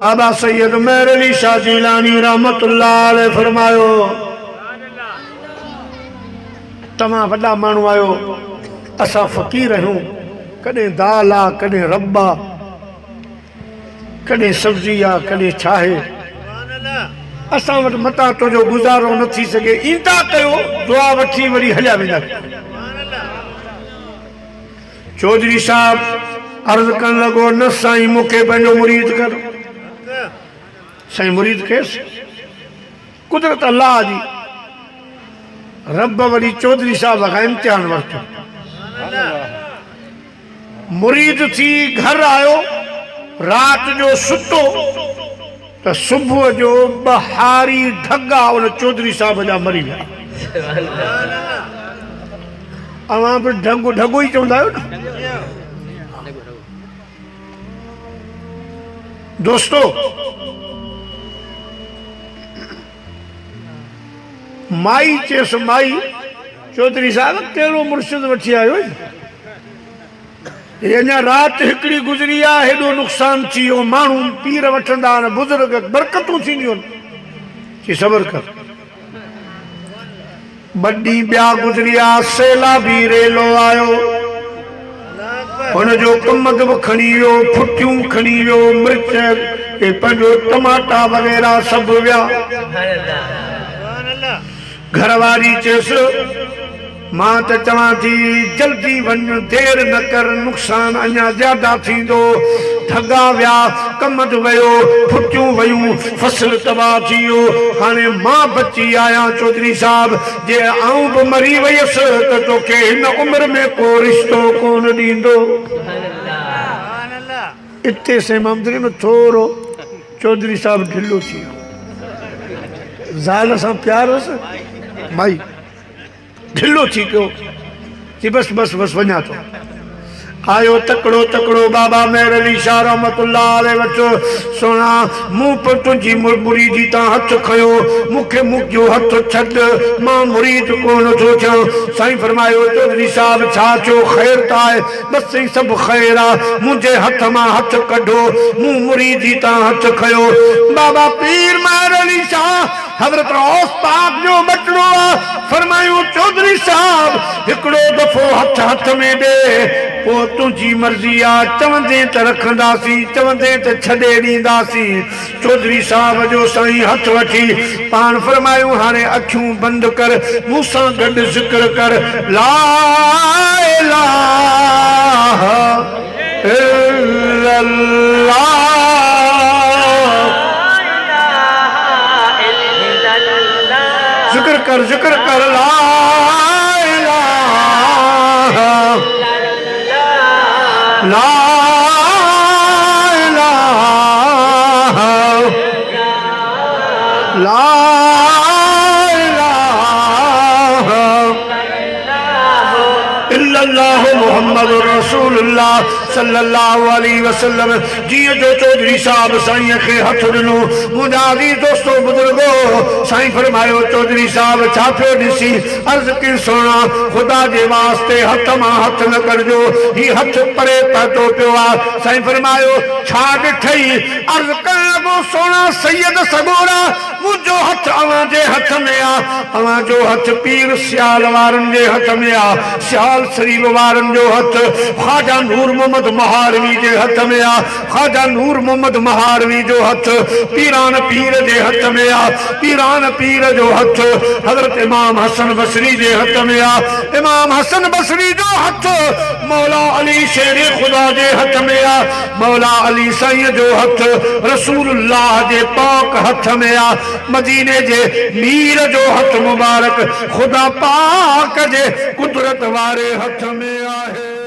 बाबा सैयद मेहर अली शाह जिलानी रहमतुल्लाह अलैह फरमायो तमाम वॾा माण्हू आयो असां फ़कीर आहियूं कॾहिं दाल आहे कॾहिं रब आहे कॾहिं सब्जी आहे कॾहिं छा आहे असां वटि मता तुंहिंजो गुज़ारो न थी सघे ईंदा कयो दुआ वठी वरी हलिया वेंदा चौधरी साहब अर्ज़ करण लॻो न साईं मूंखे पंहिंजो मुरीद कर साईं मुरीद खेसि कुदरत अल्लाह जी रब वरी चौधरी साहब खां इम्तिहान वरितो मुरीद थी घर आयो रात जो सुतो तो सुबह जो बहारी ढगा उन चौधरी साहब जा मरी गया अवां भी ढगो ढगो ही चवंदा आहियो न दोस्तों माई चेस माई चौधरी साहब कहिड़ो मुर्शिद वठी आयो अञा रात हिकिड़ी गुज़री आहे हेॾो नुक़सान थी वियो माण्हू पीर वठंदा आहिनि बुज़ुर्ग बरकतूं थींदियूं आहिनि चई सबर कर ॿ ॾींहं ॿिया गुज़री आहे सैलाबी रेलो आयो हुनजो कमद बि खणी वियो फुटियूं खणी वियो मिर्च पंहिंजो टमाटा वग़ैरह सभु विया घरवारी चयसि मां त चवां थी जल्दी वञ देर न कर नुक़सान अञा ज्यादा थींदो ठगा विया कमद वियो फुटियूं वयूं फसल तबाह थी वियो हाणे मां बची आहियां चौधरी साहब जे आऊं बि मरी वयसि त तोखे हिन उमिरि में को रिश्तो कोन ॾींदो इते से ममदरी में थोरो चौधरी साहब ढिलो थी वियो ज़ाल सां प्यार हुअसि भाई ढिलो थी पियो कि बस बस बस वञा थो आयो तकड़ो तकड़ो बाबा मेहर अली शाह रहमतुल्लाह अलैह वटि सोना मूं पर तुंहिंजी मुरीदी तां हथ खयो मूंखे मुंहिंजो हथ छॾ मां मुरीद कोन थो थियां साईं फरमायो चौधरी साहब छा थियो ख़ैर त आहे बसि साईं सभु ख़ैर आहे मुंहिंजे हथ मां हथ कढो मूं मुरीदी तां हथ खयो बाबा पीर मेहर अली शाह हज़रत गौस पाक जो बचड़ो आहे फरमायो चौधरी साहब हिकिड़ो दफ़ो हथ हथ में ॾे पोइ तुंहिंजी मर्ज़ी आहे चवंदे त रखंदासीं चवंदे त छॾे ॾींदासीं चौधरी साहब जो साईं हथ वठी पाण फरमायूं हाणे अखियूं बंदि कर मूंसां गॾु ज़िक्र कर ला इलाहा इल्लल्लाह ज़िक्र कर ला इलाहा ला इलाहा ला इलाहा इल्लल्लाहु मुहम्मदुर रसूलुल्लाह सल्लल्लाहु अलैहि वसल्लम जियो जो चौधरी साहब साईं के हथ दिनो मुंहिंजा अज़ीज़ दोस्तों बुजुर्गो साईं फरमायो चौधरी साहब छा पियो ॾिसी अर्ज़ की सोना खुदा जे वास्ते हथ मां हथ न कढजो ही हथ परे पतो पियो आहे साईं फरमायो छा ॾिठई अर्ज़ करण लॻो सोना सैयद सगोरा मुंहिंजो हथ अवां जे हथ में आहे अवां जो हथ पीर सियाल वारनि जे हथ में आहे सियाल शरीफ वारनि जो हथ ख्वाजा नूर मोहम्मद महारवी जे हथ में आ ख्वाजा नूर मोहम्मद महारवी जो हथ पीरान पीर जे हथ में आ पीरान पीर जो हथ हजरत इमाम हसन बसरी जे हथ में आ इमाम हसन बसरी जो हथ मौला अली शेर खुदा जे हथ में आ मौला अली साईं जो हथ रसूलुल्लाह जे पाक हथ में आ मदीने जे मीर जो हथ मुबारक खुदा पाक जे कुदरत वारे हथ में आहे।